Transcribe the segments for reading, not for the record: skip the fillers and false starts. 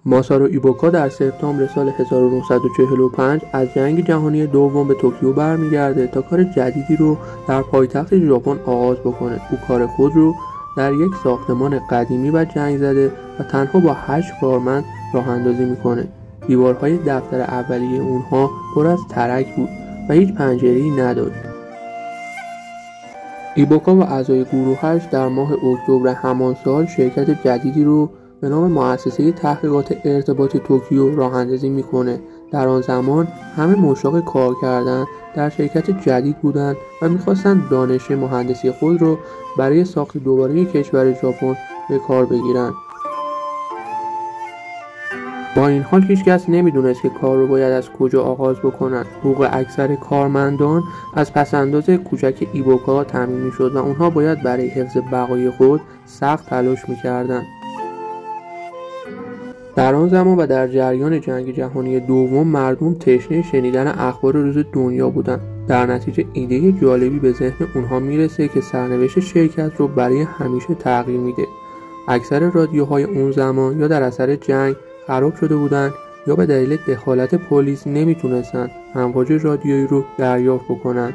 ماسارو ایبوکا در سپتامبر سال 1945 از جنگ جهانی دوم به توکیو برمیگرده تا کار جدیدی رو در پایتخت ژاپن آغاز بکنه. او کار خود رو در یک ساختمان قدیمی و جنگ زده و تنها با 8 کارمند راه اندازی میکنه. دیوارهای دفتر اولیه اونها پر از ترک بود و هیچ پنجره‌ای نداشت. ایبوکا و اعضای گروهش در ماه اکتبر همان سال شرکت جدیدی رو به نام مؤسسه تحقیقات ارتباطی توکیو راه اندازی میکنه. در آن زمان همه مشتاق کار کردن در شرکت جدید بودند و میخواستند دانش مهندسی خود رو برای ساخت دوباره کشور ژاپن به کار بگیرند. با این حال هیچ کس نمیدونست که کار رو باید از کجا آغاز بکنن. حقوق اکثر کارمندان از پس‌انداز کوچک ایبوکا تامین میشد و اونها باید برای حفظ بقای خود سخت تلاش میکردند. در آن زمان و در جریان جنگ جهانی دوم مردم تشنه شنیدن اخبار روز دنیا بودند. در نتیجه ایده جالبی به ذهن اونها میرسه که سرنوشت شرکت رو برای همیشه تغییر میده. اکثر رادیوهای اون زمان یا در اثر جنگ خراب شده بودند یا به دلیل دخالت پلیس نمیتونستن امواج رادیویی رو دریافت بکنن.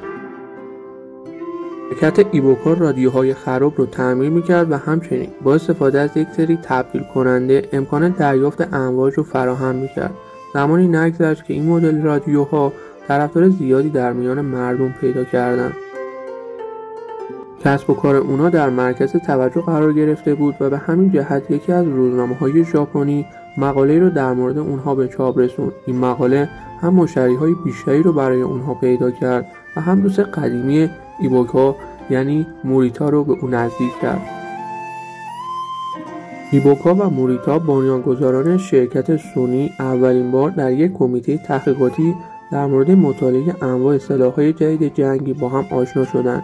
شرکت ایبوکا رادیوهای خراب رو تعمیر میکرد و همچنین با استفاده از یک سری تبدیل کننده امکان دریافت امواج رو فراهم میکرد. زمانی نگذشت که این مدل رادیوها طرفدار زیادی در میان مردم پیدا کردند. کسب و کار اونا در مرکز توجه قرار گرفته بود و به همین جهت یکی از روزنامه‌های ژاپنی مقاله رو در مورد اونها به چاپ رسوند. این مقاله هم مشتری‌های بیشتری رو برای اونها پیدا کرد و هم دوست قدیمی ایبوکا یعنی موریتا رو به اون نزدیک کرد. ایبوکا و موریتا بنیانگذاران شرکت سونی اولین بار در یک کمیته تحقیقاتی در مورد مطالعه انواع سلاح‌های جدید جنگی با هم آشنا شدند.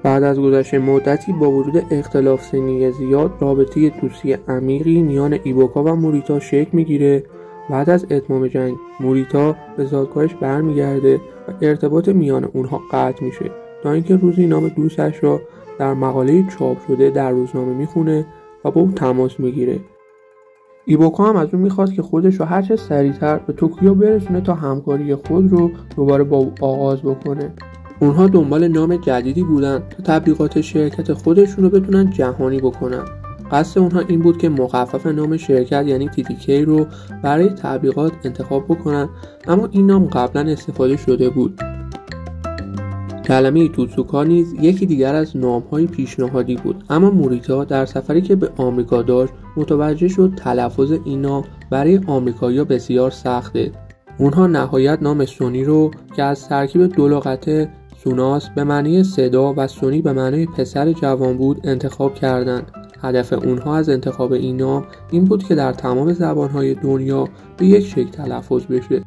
بعد از گذشت مدتی با وجود اختلاف سنی زیاد رابطه دوستی عمیقی میان ایبوکا و موریتا شکل میگیره. بعد از اتمام جنگ موریتا به زادگاهش برمیگرده و ارتباط میان اونها قطع میشه تا اینکه روزی نام دوستش را در مقاله چاپ شده در روزنامه میخونه و با اون تماس میگیره. ایبوکا هم از اون میخواد که خودش رو هرچه سریعتر به توکیو برسونه تا همکاری خود رو دوباره با او آغاز بکنه. اونها دنبال نام جدیدی بودن تا تبلیغات شرکت خودشون رو بتونن جهانی بکنن. قصد اونها این بود که مخفف نام شرکت یعنی TTK رو برای تبلیغات انتخاب بکنن، اما این نام قبلا استفاده شده بود. کلمه توتسوکا نیز یکی دیگر از نام‌های پیشنهادی بود، اما موریتا در سفری که به آمریکا داشت متوجه شد تلفظ این نام برای آمریکایی‌ها بسیار سخته. اونها نهایت نام سونی رو که از ترکیب دو لغت سوناس به معنی صدا و سونی به معنی پسر جوان بود انتخاب کردند. هدف اونها از انتخاب این نام این بود که در تمام زبانهای دنیا به یک شکل تلفظ بشه.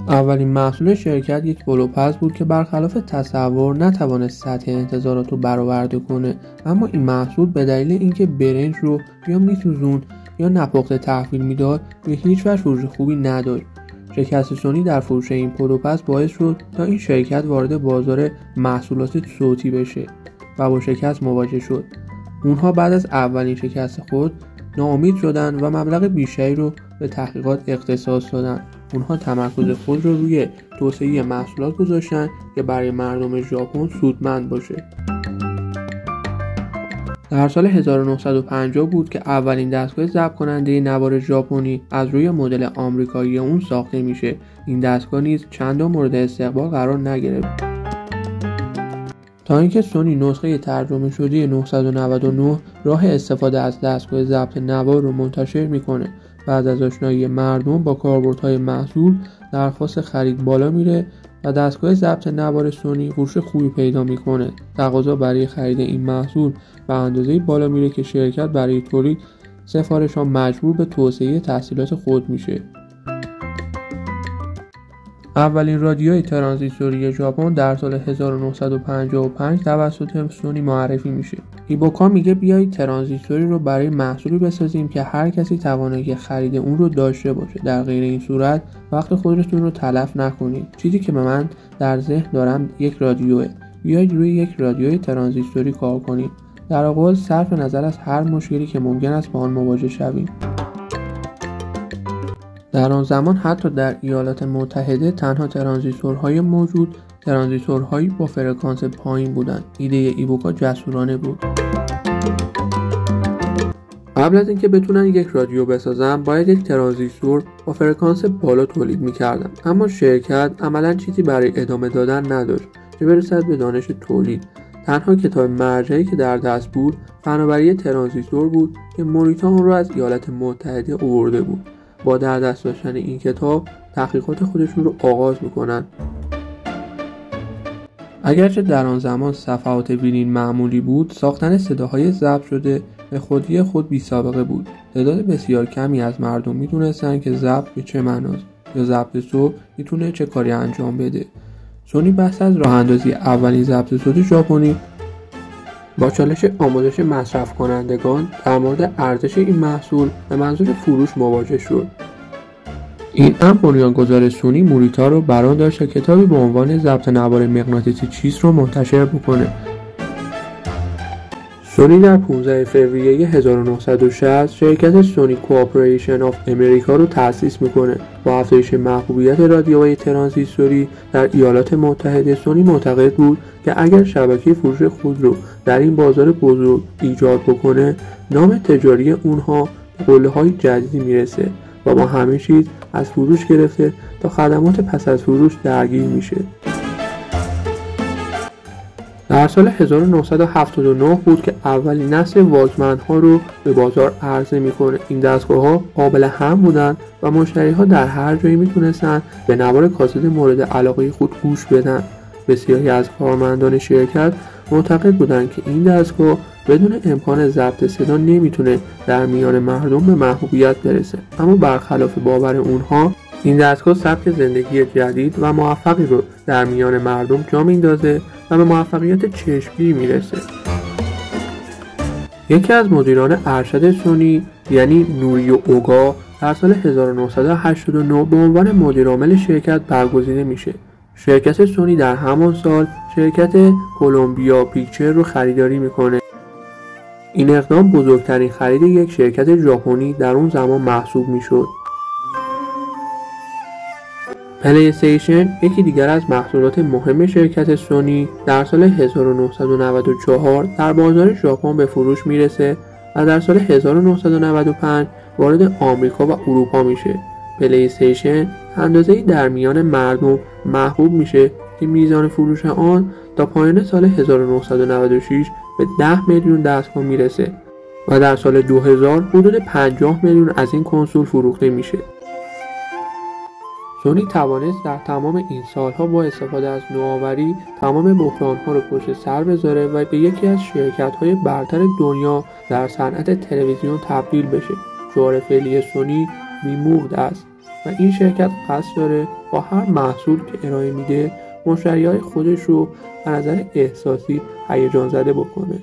اولین محصول شرکت یک بلوپز بود که برخلاف تصور نتوانست سطح انتظارات رو برآورده کنه، اما این محصول به دلیل اینکه برنج رو یا میسوزوند یا نپخته تحویل میداد به هیچ وجه فروش خوبی نداشت. شکست سونی در فروش این پلوپز باعث شد تا این شرکت وارد بازار محصولات صوتی بشه و با شکست مواجه شد. اونها بعد از اولین شکست خود ناامید شدند و مبلغ بیشتری رو به تحقیقات اختصاص دادند. اونها تمرکز خود رو روی توسعه محصولات گذاشتن که برای مردم ژاپن سودمند باشه. در سال 1950 بود که اولین دستگاه ضبط کننده نوار ژاپنی از روی مدل آمریکایی اون ساخته میشه. این دستگاه نیز چندان مورد استقبال قرار نگرفت تا اینکه سونی نسخه ترجمه شده 999 راه استفاده از دستگاه ضبط نوار رو منتشر میکنه. بعد از آشنایی مردم با کاربردهای محصول درخواست خرید بالا میره و دستگاه ضبط نوار سونی فروش خوبی پیدا میکنه. تقاضا برای خرید این محصول به اندازه‌ای بالا میره که شرکت برای تولید سفارش‌ها مجبور به توسعه تحصیلات خود میشه. اولین رادیوی ترانزیستوری ژاپن در سال 1955 توسط سونی معرفی میشه. ایبوکا میگه بیایید ترانزیستوری رو برای محصولی بسازیم که هر کسی توانایی خرید اون رو داشته باشه. در غیر این صورت وقت خودتون رو تلف نکنید. چیزی که من در ذهن دارم یک رادیوه. بیایید روی یک رادیوی ترانزیستوری کار کنید. در آغاز صرف نظر از هر مشکلی که ممکن است با آن مواجه شویم. در آن زمان حتی در ایالات متحده تنها ترانزیستورهای موجود ترانزیستورهایی با فرکانس پایین بودند. ایده ایبوکا جسورانه بود. قبل از اینکه بتونن یک رادیو بسازن باید یک ترانزیستور با فرکانس بالا تولید می‌کردن، اما شرکت عملاً چیزی برای ادامه دادن نداشت که برسد به دانش تولید. تنها کتاب مرجعی که در دست بود فناوری ترانزیستور بود که موریتا اون رو از ایالات متحده آورده بود. با در دست داشتن این کتاب تحقیقات خودشون رو آغاز میکنن. اگرچه در آن زمان صفحات وینیل معمولی بود، ساختن صداهای ضبط شده به خودی خود بی سابقه بود. تعداد بسیار کمی از مردم میدونستن که ضبط به چه معناست یا ضبط صوت میتونه چه کاری انجام بده. سونی بحث از راه اندازی اولین ضبط صوت ژاپنی با چالش آموزش مصرف کنندگان در مورد ارزش این محصول به منظور فروش مواجه شد. این امر بنیانگذار سونی موریتا رو برآن داشت تا کتابی با عنوان ضبط نوار مغناطیسی چیست رو منتشر بکنه. سونی در 15 فوریه 1960 شرکت سونی کوآپریشن آف امریکا رو تأسیس میکنه. با افزایش محبوبیت رادیوهای ترانزیستوری در ایالات متحده، سونی معتقد بود که اگر شبکه فروش خود رو در این بازار بزرگ ایجاد بکنه، نام تجاری اونها به قله‌های جدیدی میرسه و با همه چیز از فروش گرفته تا خدمات پس از فروش درگیر میشه. در سال 1979 بود که اولین نسل واکمن ها رو به بازار عرضه میکنه. این دستگاه ها قابل حمل بودن و مشتری ها در هر جایی میتونستن به نوار کاست مورد علاقه خود گوش بدن. بسیاری از کارمندان شرکت معتقد بودند که این دستگاه بدون امکان ضبط صدا نمیتونه در میان مردم به محبوبیت برسه، اما برخلاف باور اونها این دستگاه سبک زندگی جدید و موفقی رو در میان مردم جا میندازه و به موفقیت چشمگیری میرسه. یکی از مدیران ارشد سونی یعنی نوریو اوگا در سال 1989 به عنوان مدیرعامل شرکت برگزیده میشه. شرکت سونی در همان سال شرکت کلمبیا پیکچر رو خریداری میکنه. این اقدام بزرگترین خرید یک شرکت ژاپنی در اون زمان محسوب میشد. پلی استیشن یکی دیگر از محصولات مهم شرکت سونی در سال 1994 در بازار ژاپن به فروش میرسه و در سال 1995 وارد آمریکا و اروپا میشه. پلی استیشن اندازه‌ای در میان مردم محبوب میشه که میزان فروش آن تا پایان سال 1996 به 10 میلیون دستگاه میرسه و در سال 2000 حدود 50 میلیون از این کنسول فروخته میشه. سونی توانست در تمام این سالها با استفاده از نوآوری تمام بحران‌ها رو پشت سر بذاره و به یکی از شرکت‌های برتر دنیا در صنعت تلویزیون تبدیل بشه. شعار فعلی سونی بی‌موغد است و این شرکت قصد داره با هر محصول که ارائه میده مشتریای خودش رو از نظر احساسی هیجان زده بکنه.